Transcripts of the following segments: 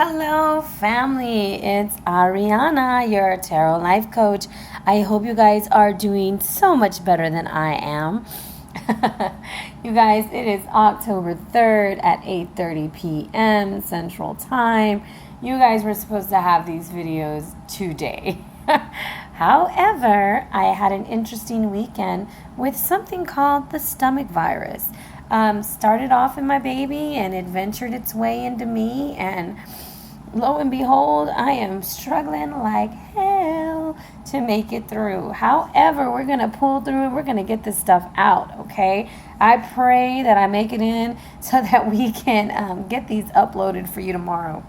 Hello, family. It's Arhinna, your tarot life coach. I hope you guys are doing so much better than I am. You guys, it is October 3rd at 8:30 p.m. Central Time. You guys were supposed to have these videos today. However, I had an interesting weekend with something called the stomach virus. Started off in my baby and it ventured its way into me, and lo and behold, I am struggling like hell to make it through. However, we're going to pull through. We're going to get this stuff out, okay? I pray that I make it in so that we can get these uploaded for you tomorrow.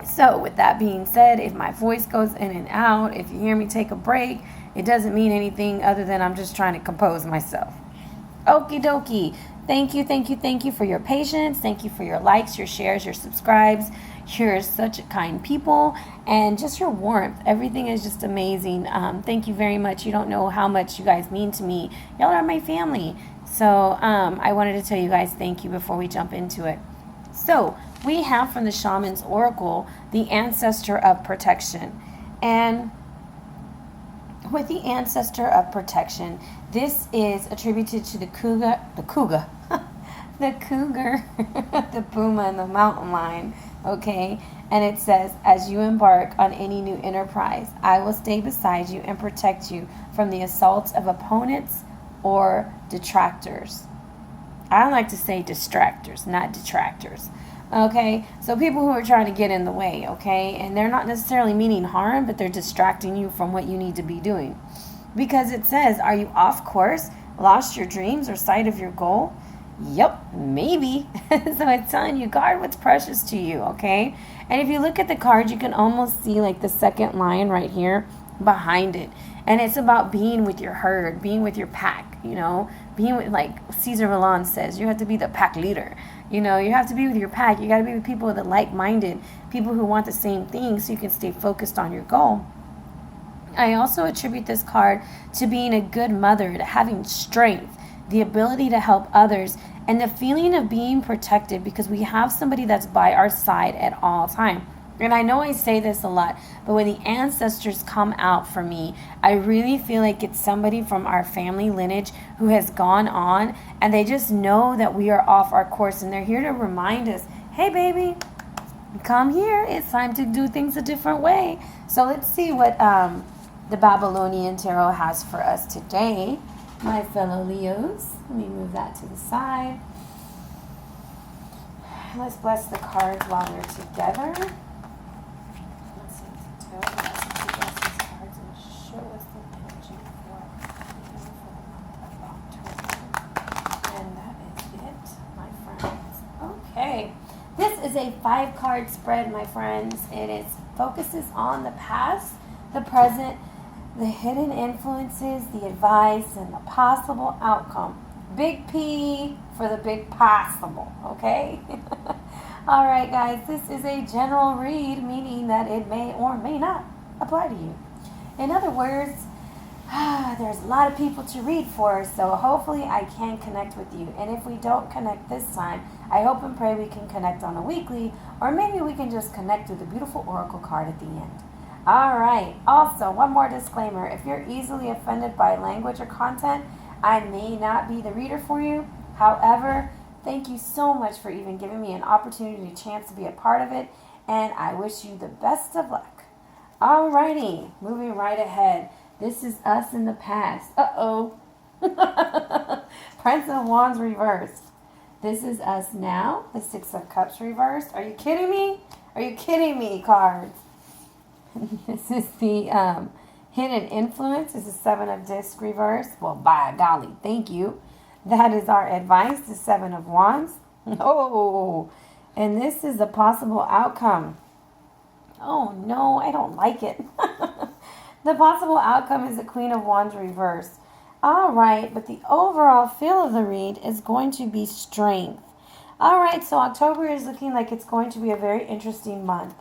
So with that being said, if my voice goes in and out, if you hear me take a break, it doesn't mean anything other than I'm just trying to compose myself. Okie dokie. Thank you for your patience. Thank you for your likes, your shares, your subscribes. You're such kind people, and just your warmth. Everything is just amazing. Thank you very much. You don't know how much you guys mean to me. Y'all are my family. So I wanted to tell you guys thank you before we jump into it. So we have from the Shamans Oracle, the ancestor of protection. And with the ancestor of protection, this is attributed to the cougar, the puma, and the mountain lion, okay? And it says, as you embark on any new enterprise, I will stay beside you and protect you from the assaults of opponents or detractors. I like to say distractors, not detractors. Okay, so people who are trying to get in the way, okay? And they're not necessarily meaning harm, but they're distracting you from what you need to be doing. Because it says, are you off course, lost your dreams, or sight of your goal? Yep, maybe. So it's telling you, guard what's precious to you, okay? And if you look at the card, you can almost see like the second line right here behind it. And it's about being with your herd, being with your pack, you know? Being with, like Cicero says, you have to be the pack leader. You know, you have to be with your pack. You got to be with people that are like-minded, people who want the same thing so you can stay focused on your goal. I also attribute this card to being a good mother, to having strength, the ability to help others, and the feeling of being protected because we have somebody that's by our side at all time. And I know I say this a lot, but when the ancestors come out for me, I really feel like it's somebody from our family lineage who has gone on, and they just know that we are off our course, and they're here to remind us, hey baby, come here, it's time to do things a different way. So let's see what the Babylonian tarot has for us today, my fellow Leos. Let me move that to the side. Let's bless the cards while they're together. Okay, this is a 5-card spread, my friends. It focuses on the past, the present, the hidden influences, the advice, and the possible outcome. Big P for the big possible, okay? All right, guys, this is a general read, meaning that it may or may not apply to you. In other words, there's a lot of people to read for, so hopefully I can connect with you. And if we don't connect this time, I hope and pray we can connect on a weekly, or maybe we can just connect with a beautiful oracle card at the end. All right. Also, one more disclaimer. If you're easily offended by language or content, I may not be the reader for you. However, thank you so much for even giving me an opportunity, a chance to be a part of it, and I wish you the best of luck. All righty. Moving right ahead. This is us in the past. Uh-oh. Prince of Wands reversed. This is us now. The Six of Cups reversed. Are you kidding me? Are you kidding me, cards? This is the hidden influence. This is 7 of Discs reversed. Well, by golly, thank you. That is our advice, the 7 of Wands. Oh, and this is a possible outcome. Oh, no, I don't like it. The possible outcome is the Queen of Wands reversed. All right, but the overall feel of the read is going to be strength. All right, so October is looking like it's going to be a very interesting month.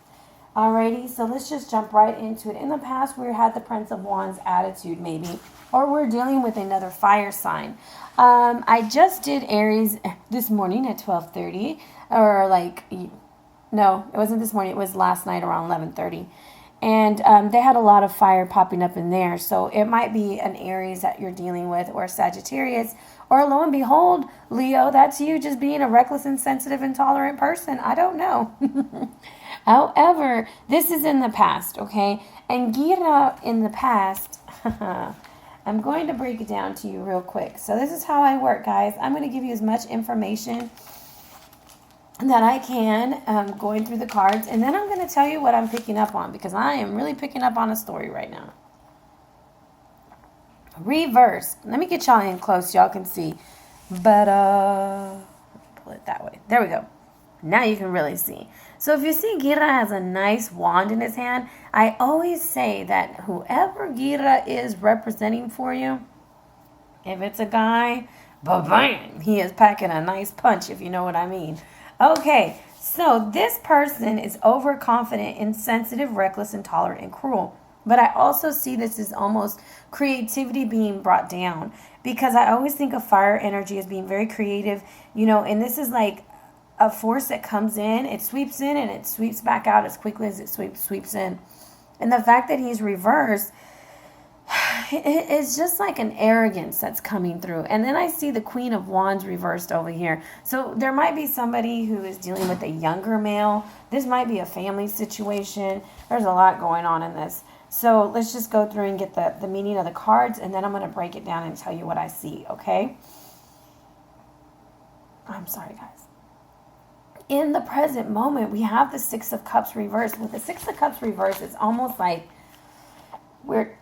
Alrighty, so let's just jump right into it. In the past, we had the Prince of Wands attitude, maybe, or we're dealing with another fire sign. I just did Aries this morning at 12:30, or like No, it wasn't this morning. It was last night around 11:30. And they had a lot of fire popping up in there. So it might be an Aries that you're dealing with, or Sagittarius, or lo and behold, Leo, that's you just being a reckless, insensitive, intolerant person. I don't know. However, this is in the past, okay? And Gira in the past, I'm going to break it down to you real quick. So this is how I work, guys. I'm going to give you as much information that I can going through the cards, and then I'm going to tell you what I'm picking up on, because I am really picking up on a story right now. Reverse. Let me get y'all in close so y'all can see. But pull it that way. There we go. Now you can really see. So if you see, Gira has a nice wand in his hand. I always say that whoever Gira is representing for you, if it's a guy, ba-bam, he is packing a nice punch, if you know what I mean. Okay, so this person is overconfident, insensitive, reckless, intolerant, and cruel. But I also see this as almost creativity being brought down, because I always think of fire energy as being very creative, and this is like a force that comes in, it sweeps in, and it sweeps back out as quickly as it sweeps in. And the fact that he's reversed, it's just like an arrogance that's coming through. And then I see the Queen of Wands reversed over here. So there might be somebody who is dealing with a younger male. This might be a family situation. There's a lot going on in this. So let's just go through and get the meaning of the cards, and then I'm going to break it down and tell you what I see, okay? I'm sorry, guys. In the present moment, we have the Six of Cups reversed. With the Six of Cups reversed, it's almost like we're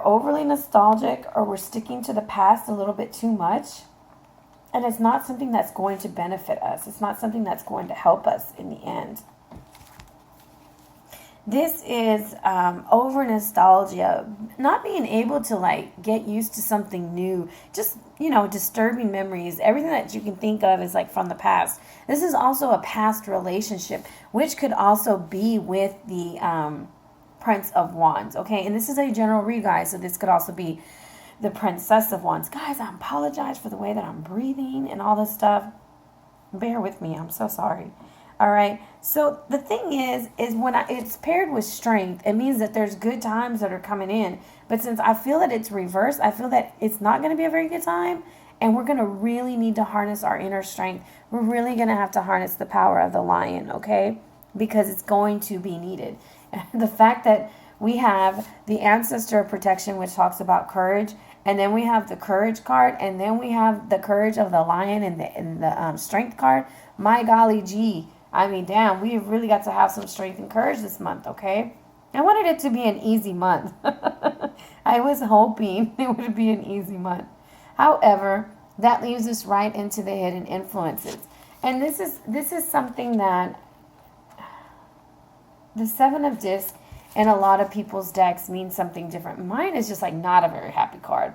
overly nostalgic, or we're sticking to the past a little bit too much. And it's not something that's going to benefit us. It's not something that's going to help us in the end. This is over nostalgia, not being able to get used to something new, just, disturbing memories. Everything that you can think of is from the past. This is also a past relationship, which could also be with the Prince of Wands, okay? And this is a general read, guys, so this could also be the Princess of Wands. Guys, I apologize for the way that I'm breathing and all this stuff. Bear with me. I'm so sorry. All right. So the thing is when it's paired with strength, it means that there's good times that are coming in. But since I feel that it's reversed, I feel that it's not going to be a very good time. And we're going to really need to harness our inner strength. We're really going to have to harness the power of the lion, okay? Because it's going to be needed. The fact that we have the ancestor of protection, which talks about courage, and then we have the courage card, and then we have the courage of the lion and the strength card. My golly gee. I mean, damn, we've really got to have some strength and courage this month, okay? I wanted it to be an easy month. I was hoping it would be an easy month. However, that leaves us right into the hidden influences. And this is something that the Seven of Discs in a lot of people's decks means something different. Mine is just not a very happy card.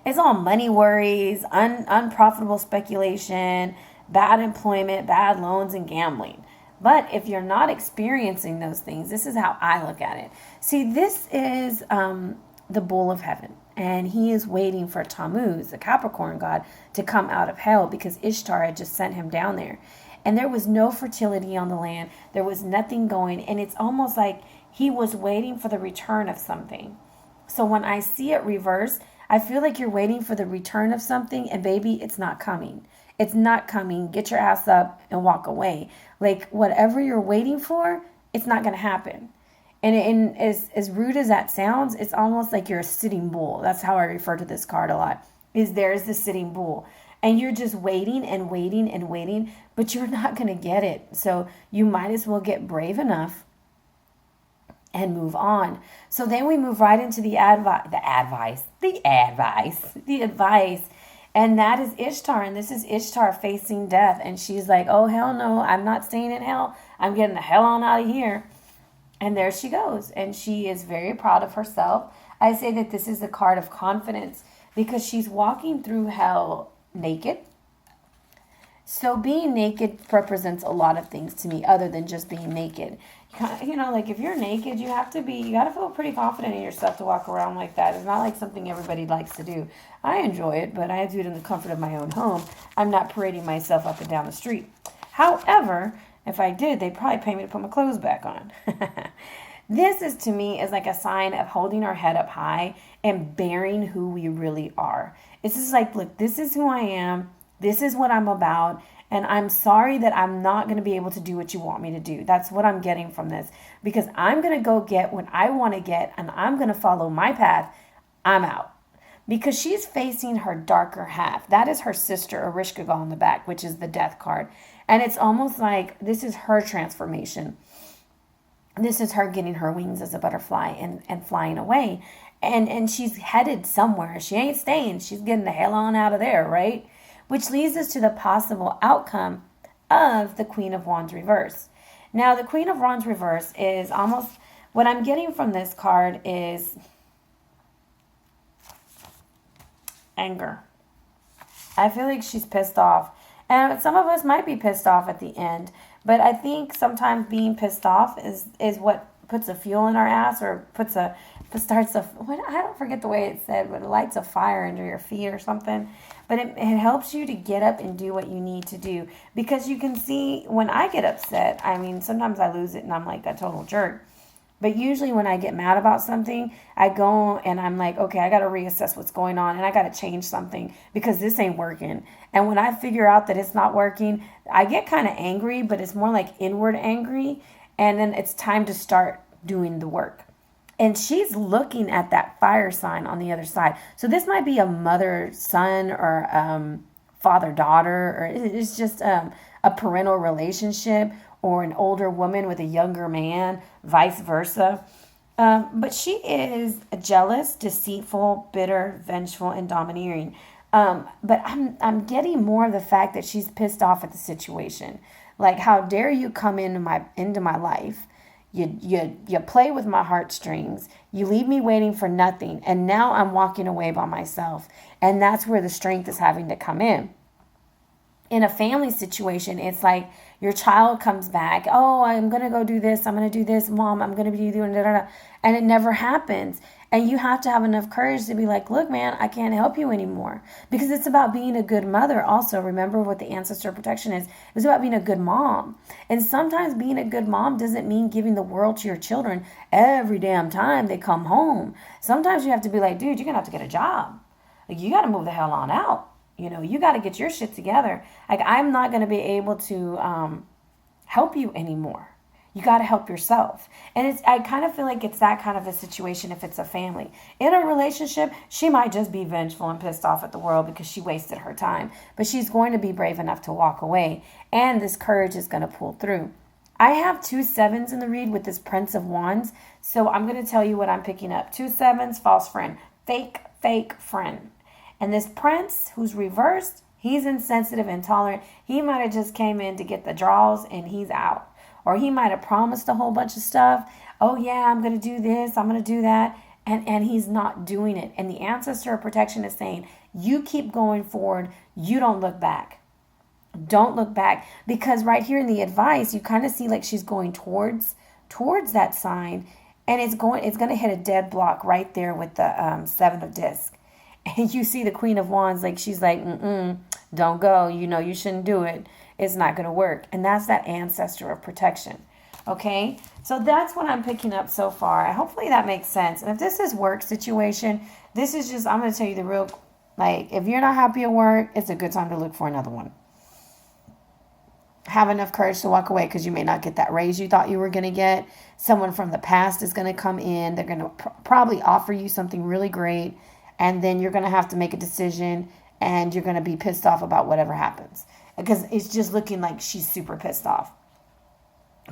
It's all money worries, unprofitable speculation, bad employment, bad loans, and gambling. But if you're not experiencing those things, this is how I look at it. See, this is the Bull of Heaven. And he is waiting for Tammuz, the Capricorn god, to come out of hell, because Ishtar had just sent him down there. And there was no fertility on the land. There was nothing going. And it's almost like he was waiting for the return of something. So when I see it reversed, I feel like you're waiting for the return of something, and baby, it's not coming. It's not coming. Get your ass up and walk away. Whatever you're waiting for, it's not going to happen. And as rude as that sounds, it's almost like you're a sitting bull. That's how I refer to this card a lot. There's the sitting bull. And you're just waiting and waiting and waiting, but you're not going to get it. So you might as well get brave enough and move on. So then we move right into the advice. And that is Ishtar. And this is Ishtar facing death. And she's like, oh, hell no, I'm not staying in hell. I'm getting the hell on out of here. And there she goes. And she is very proud of herself. I say that this is a card of confidence, because she's walking through hell naked. So being naked represents a lot of things to me other than just being naked. If you're naked, you got to feel pretty confident in yourself to walk around like that. It's not like something everybody likes to do. I enjoy it, but I do it in the comfort of my own home. I'm not parading myself up and down the street. However, If I did, they'd probably pay me to put my clothes back on. This is, to me, is like a sign of holding our head up high and bearing who we really are. It's just like, look, this is who I am. This is what I'm about. And I'm sorry that I'm not going to be able to do what you want me to do. That's what I'm getting from this. Because I'm going to go get what I want to get, and I'm going to follow my path. I'm out. Because she's facing her darker half. That is her sister, Erishkigal, on the back, which is the death card. And it's almost like this is her transformation. This is her getting her wings as a butterfly and flying away. And she's headed somewhere. She ain't staying. She's getting the hell on out of there, right? Which leads us to the possible outcome of the Queen of Wands reverse. Now, the Queen of Wands reverse is almost, what I'm getting from this card is anger. I feel like she's pissed off. And some of us might be pissed off at the end. But I think sometimes being pissed off is what puts a fuel in our ass, or I don't forget the way it said, but it lights a fire under your feet or something. But it helps you to get up and do what you need to do. Because you can see when I get upset, I mean, sometimes I lose it and I'm like a total jerk. But usually when I get mad about something, I go and I'm like, okay, I got to reassess what's going on and I got to change something because this ain't working. And when I figure out that it's not working, I get kind of angry, but it's more like inward angry. And then it's time to start doing the work. And she's looking at that fire sign on the other side. So this might be a mother-son or father-daughter, or it's just a parental relationship, or an older woman with a younger man, vice versa. But she is jealous, deceitful, bitter, vengeful, and domineering. But I'm getting more of the fact that she's pissed off at the situation. Like, how dare you come into my life? You play with my heartstrings. You leave me waiting for nothing. And now I'm walking away by myself. And that's where the strength is having to come in. In a family situation, it's like your child comes back. Oh, I'm going to go do this. I'm going to do this. Mom, I'm going to be doing da-da-da. And it never happens. And you have to have enough courage to be like, look, man, I can't help you anymore. Because it's about being a good mother also. Remember what the ancestor protection is. It's about being a good mom. And sometimes being a good mom doesn't mean giving the world to your children every damn time they come home. Sometimes you have to be like, dude, you're going to have to get a job. Like, you got to move the hell on out. You know, you got to get your shit together. Like, I'm not going to be able to help you anymore. You got to help yourself. And I kind of feel like it's that kind of a situation if it's a family. In a relationship, she might just be vengeful and pissed off at the world because she wasted her time. But she's going to be brave enough to walk away. And this courage is going to pull through. I have 2 7s in the read with this Prince of Wands. So I'm going to tell you what I'm picking up. 2 7s, false friend. Fake friend. And this prince who's reversed, he's insensitive, intolerant. He might have just came in to get the draws and he's out. Or he might have promised a whole bunch of stuff. Oh yeah, I'm going to do this, I'm going to do that. And he's not doing it. And the ancestor of protection is saying, you keep going forward. You don't look back. Don't look back. Because right here in the advice, you kind of see like she's going towards that sign. And it's going to hit a dead block right there with the 7 of discs. And you see the Queen of Wands, like she's like, don't go. You know, you shouldn't do it. It's not going to work. And that's that ancestor of protection. Okay? So that's what I'm picking up so far. Hopefully that makes sense. And if this is work situation, this is just, I'm going to tell you the real, like, if you're not happy at work, it's a good time to look for another one. Have enough courage to walk away because you may not get that raise you thought you were going to get. Someone from the past is going to come in. They're going to probably offer you something really great. And then you're going to have to make a decision and you're going to be pissed off about whatever happens. Because it's just looking like she's super pissed off.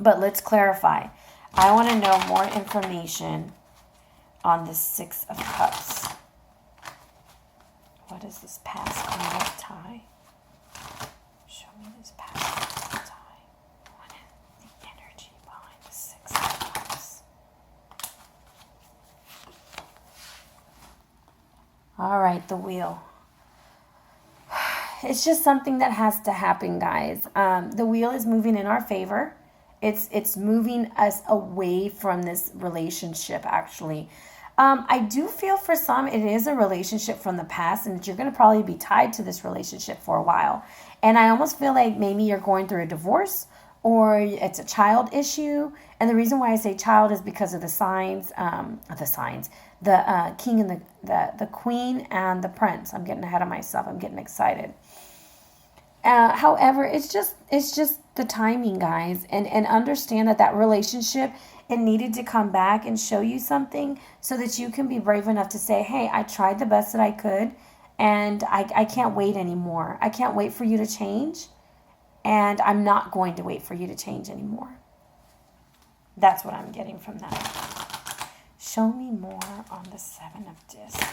But let's clarify. I want to know more information on the 6 of Cups. What is this past Queen of Tie? Show me this past Queen of Tie. What is the energy behind the 6 of Cups? All right, the wheel. It's just something that has to happen, guys. The wheel is moving in our favor. It's moving us away from this relationship, actually. I do feel for some it is a relationship from the past and that you're going to probably be tied to this relationship for a while. And I almost feel like maybe you're going through a divorce or it's a child issue. And the reason why I say child is because of the signs, the king and the queen and the prince. I'm getting ahead of myself. I'm getting excited. However, it's just the timing, guys, and understand that relationship, it needed to come back and show you something so that you can be brave enough to say, hey, I tried the best that I could, and I can't wait anymore. I can't wait for you to change, and I'm not going to wait for you to change anymore. That's what I'm getting from that. Show me more on the Seven of Discs.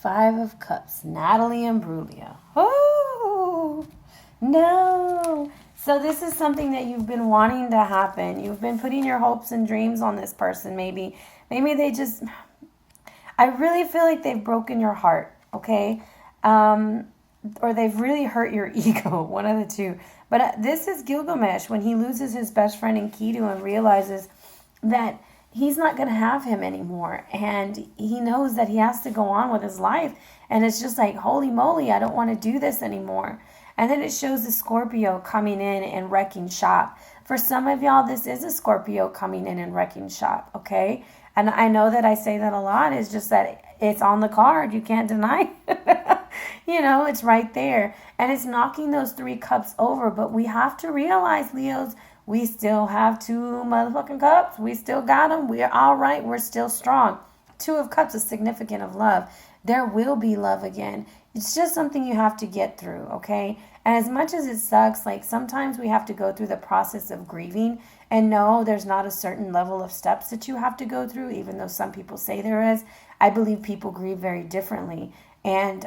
Five of Cups, Natalie and Brulia. Oh, no. So this is something that you've been wanting to happen. You've been putting your hopes and dreams on this person. Maybe they just, I really feel like they've broken your heart, okay? Or they've really hurt your ego, one of the two. But this is Gilgamesh when he loses his best friend Enkidu and realizes that he's not going to have him anymore. And he knows that he has to go on with his life. And it's just like, holy moly, I don't want to do this anymore. And then it shows the Scorpio coming in and wrecking shop. For some of y'all, this is a Scorpio coming in and wrecking shop, okay? And I know that I say that a lot. It's just that it's on the card. You can't deny it. It's right there. And it's knocking those 3 cups over. But we have to realize, Leos, we still have 2 motherfucking cups. We still got them. We're all right. We're still strong. 2 of Cups is significant of love. There will be love again. It's just something you have to get through, okay? And as much as it sucks, like sometimes we have to go through the process of grieving. And no, there's not a certain level of steps that you have to go through, even though some people say there is. I believe people grieve very differently. And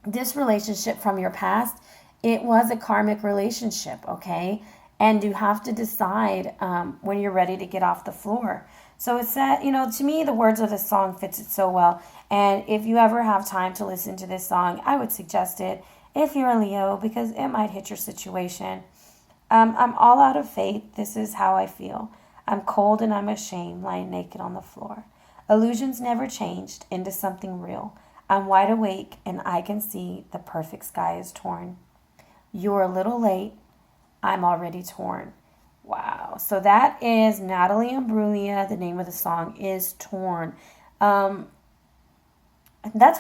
this relationship from your past, it was a karmic relationship, okay? And you have to decide when you're ready to get off the floor. So it's that, to me, the words of the song fits it so well. And if you ever have time to listen to this song, I would suggest it if you're a Leo, because it might hit your situation. I'm all out of faith. This is how I feel. I'm cold and I'm ashamed, lying naked on the floor. Illusions never changed into something real. I'm wide awake and I can see the perfect sky is torn. You're a little late. I'm already torn. Wow. So that is Natalie and Brulia. The name of the song is Torn. That's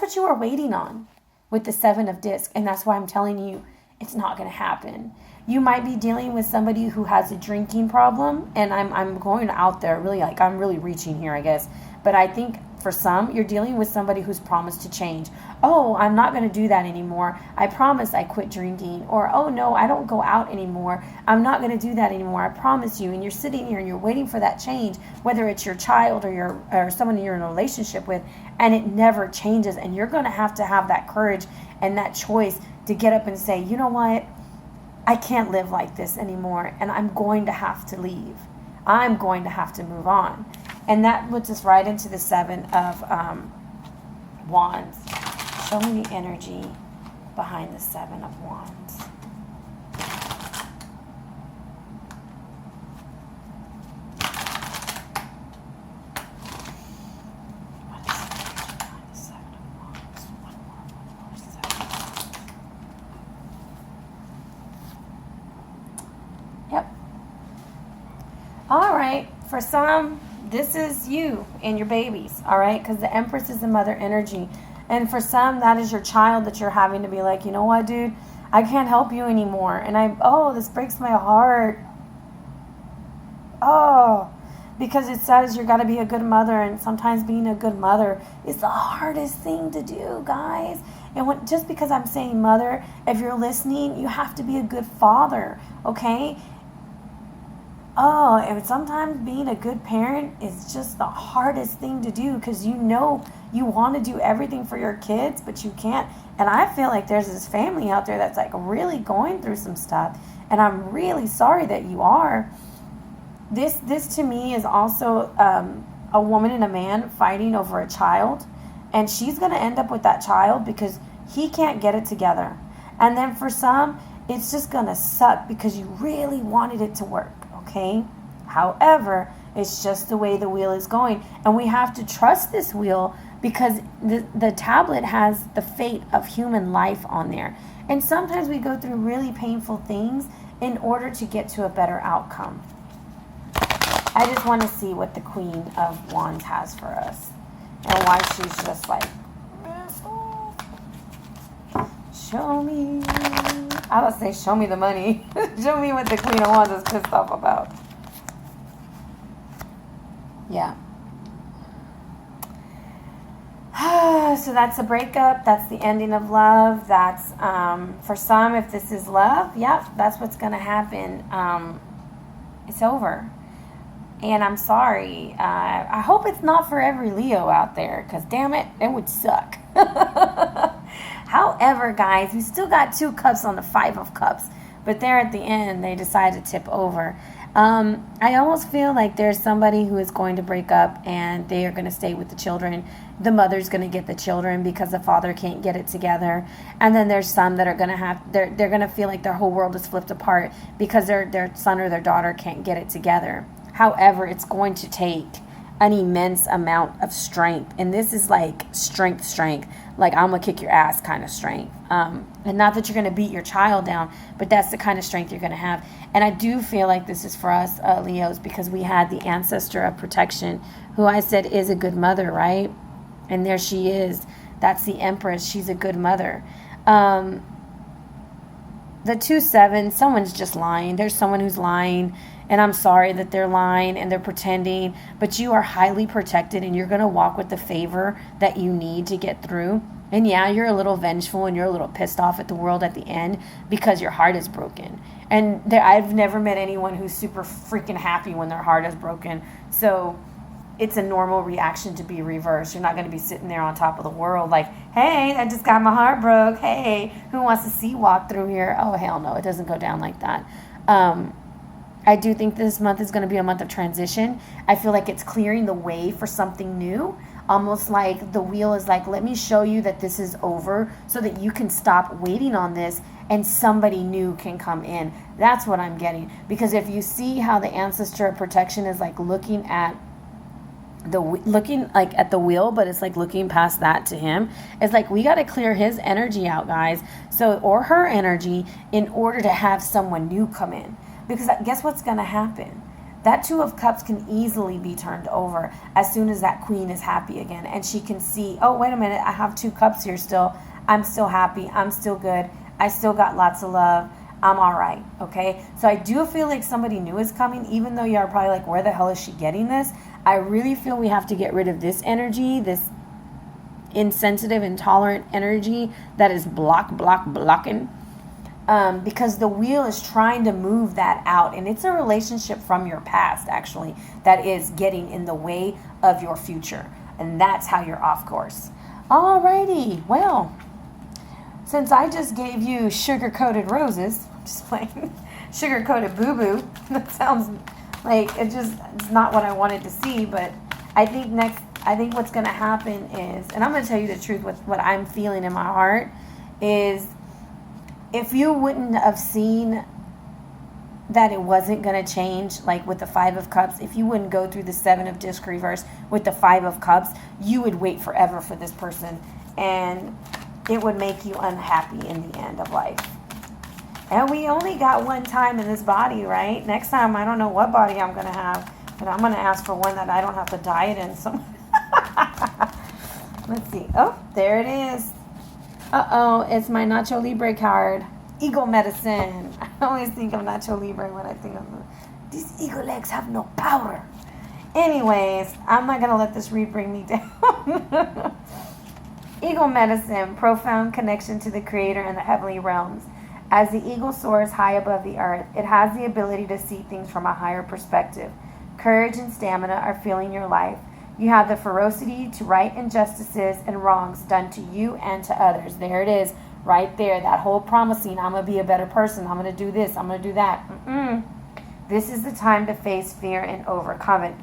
what you were waiting on with the 7 of Discs. And that's why I'm telling you it's not going to happen. You might be dealing with somebody who has a drinking problem. And I'm going out there really, like, I'm really reaching here, I guess. But I think for some, you're dealing with somebody who's promised to change. Oh, I'm not going to do that anymore. I promise I quit drinking. Or, oh, no, I don't go out anymore. I'm not going to do that anymore. I promise you. And you're sitting here and you're waiting for that change, whether it's your child or someone you're in a relationship with, and it never changes. And you're going to have that courage and that choice to get up and say, you know what? I can't live like this anymore, and I'm going to have to leave. I'm going to have to move on. And that puts us right into the 7 of Wands. Show me the energy behind the 7 of Wands. What is the energy behind the 7 of Wands? One more, 7. Yep. All right. For some, this is you and your babies, all right? Because the Empress is the mother energy. And for some, that is your child that you're having to be like, you know what, dude? I can't help you anymore. And this breaks my heart. Oh, because it says you got to be a good mother. And sometimes being a good mother is the hardest thing to do, guys. And just because I'm saying mother, if you're listening, you have to be a good father, okay? Oh, and sometimes being a good parent is just the hardest thing to do because you want to do everything for your kids, but you can't. And I feel like there's this family out there that's like really going through some stuff, and I'm really sorry that you are. This to me is also a woman and a man fighting over a child, and she's going to end up with that child because he can't get it together. And then for some, it's just going to suck because you really wanted it to work. okay? However, it's just the way the wheel is going. And we have to trust this wheel because the tablet has the fate of human life on there. And sometimes we go through really painful things in order to get to a better outcome. I just want to see what the Queen of Wands has for us and why she's just like, show me. I would say, show me the money. Show me what the Queen of Wands is pissed off about. Yeah. So that's a breakup. That's the ending of love. That's, for some, if this is love, yep, that's what's going to happen. It's over. And I'm sorry. I hope it's not for every Leo out there, because damn it, it would suck. However, guys, we still got 2 cups on the 5 of cups. But there at the end, they decide to tip over. I almost feel like there's somebody who is going to break up and they are going to stay with the children. The mother's going to get the children because the father can't get it together. And then there's some that are going to have, they're going to feel like their whole world is flipped apart because their son or their daughter can't get it together. However, it's going to take an immense amount of strength. And this is like strength. Like, I'm going to kick your ass kind of strength. And not that you're going to beat your child down, but that's the kind of strength you're going to have. And I do feel like this is for us, Leos, because we had the ancestor of protection, who I said is a good mother, right? And there she is. That's the Empress. She's a good mother. The 2-7, someone's just lying. There's someone who's lying. And I'm sorry that they're lying and they're pretending, but you are highly protected and you're going to walk with the favor that you need to get through. And yeah, you're a little vengeful and you're a little pissed off at the world at the end because your heart is broken. And I've never met anyone who's super freaking happy when their heart is broken. So it's a normal reaction to be reversed. You're not going to be sitting there on top of the world like, hey, I just got my heart broke. Hey, who wants to see walk through here? Oh, hell no, it doesn't go down like that. I do think this month is going to be a month of transition. I feel like it's clearing the way for something new. Almost like the wheel is like, let me show you that this is over so that you can stop waiting on this and somebody new can come in. That's what I'm getting. Because if you see how the ancestor of protection is like looking at the wheel, but it's like looking past that to him. It's like, we got to clear his energy out, guys. So, or her energy, in order to have someone new come in. Because guess what's going to happen? That 2 of Cups can easily be turned over as soon as that Queen is happy again. And she can see, oh, wait a minute, I have 2 cups here still. I'm still happy. I'm still good. I still got lots of love. I'm all right, okay? So I do feel like somebody new is coming, even though you're probably like, where the hell is she getting this? I really feel we have to get rid of this energy, this insensitive, intolerant energy that is blocking. Because the wheel is trying to move that out. And it's a relationship from your past, actually, that is getting in the way of your future. And that's how you're off course. Alrighty, well, since I just gave you sugar-coated roses, just playing, sugar-coated boo-boo, that sounds like it's not what I wanted to see, but I think what's going to happen is, and I'm going to tell you the truth, what I'm feeling in my heart is, if you wouldn't have seen that it wasn't going to change, like with the 5 of Cups, if you wouldn't go through the 7 of Disc reverse with the 5 of Cups, you would wait forever for this person, and it would make you unhappy in the end of life. And we only got one time in this body, right? Next time, I don't know what body I'm going to have, but I'm going to ask for one that I don't have to diet in. So let's see. Oh, there it is. Uh-oh, it's my Nacho Libre card. Eagle medicine. I always think of Nacho Libre when I think of these eagle legs have no power. Anyways, I'm not going to let this read bring me down. Eagle medicine, profound connection to the Creator and the heavenly realms. As the eagle soars high above the earth, it has the ability to see things from a higher perspective. Courage and stamina are filling your life. You have the ferocity to right injustices and wrongs done to you and to others. There it is, right there. That whole promising, I'm going to be a better person. I'm going to do this. I'm going to do that. This is the time to face fear and overcome it.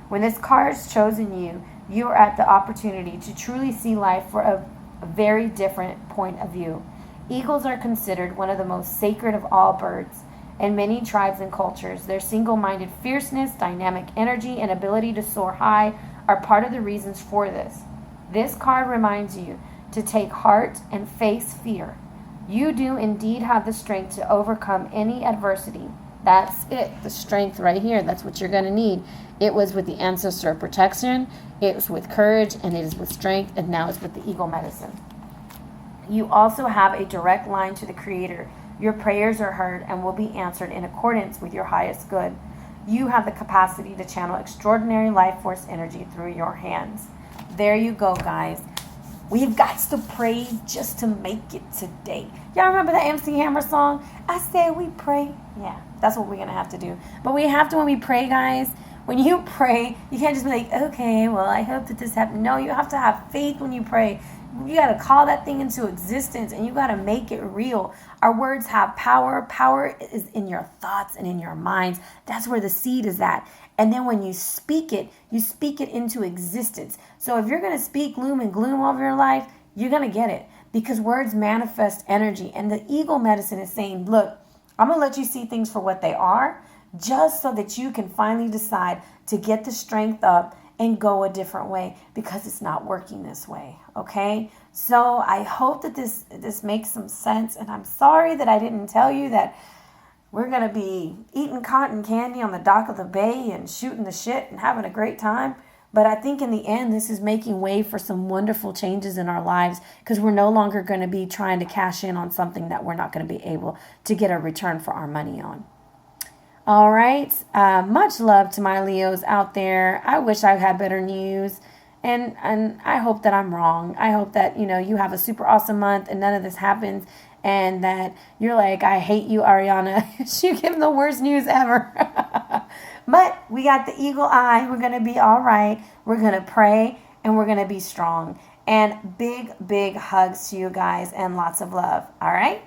When this card has chosen you, you are at the opportunity to truly see life for a very different point of view. Eagles are considered one of the most sacred of all birds. in many tribes and cultures. Their single-minded fierceness, dynamic energy, and ability to soar high are part of the reasons for this. This card reminds you to take heart and face fear. You do indeed have the strength to overcome any adversity. That's it, the strength right here. That's what you're going to need. It was with the ancestor of protection, it was with courage, and it is with strength, and now it's with the eagle medicine. You also have a direct line to the Creator. Your prayers are heard and will be answered in accordance with your highest good. You have the capacity to channel extraordinary life force energy through your hands. There you go, guys. We've got to pray just to make it today. Y'all remember the MC Hammer song? I said we pray. Yeah, that's what we're going to have to do. But we have to, when we pray, guys, when you pray, you can't just be like, okay, well, I hope that this happens. No, you have to have faith when you pray. You got to call that thing into existence, and you got to make it real. Our words have power. Power is in your thoughts and in your minds. That's where the seed is at. And then when you speak it into existence. So if you're going to speak gloom and gloom over your life, you're going to get it, because words manifest energy. And the eagle medicine is saying, look, I'm going to let you see things for what they are, just so that you can finally decide to get the strength up and go a different way, because it's not working this way. Okay. So I hope that this makes some sense. And I'm sorry that I didn't tell you that we're going to be eating cotton candy on the dock of the bay and shooting the shit and having a great time. But I think in the end, this is making way for some wonderful changes in our lives, because we're no longer going to be trying to cash in on something that we're not going to be able to get a return for our money on. All right. Much love to my Leos out there. I wish I had better news. And I hope that I'm wrong. I hope that, you have a super awesome month and none of this happens. And that you're like, I hate you, Ariana. You give the worst news ever. But we got the eagle eye. We're going to be all right. We're going to pray and we're going to be strong. And big, big hugs to you guys and lots of love. All right.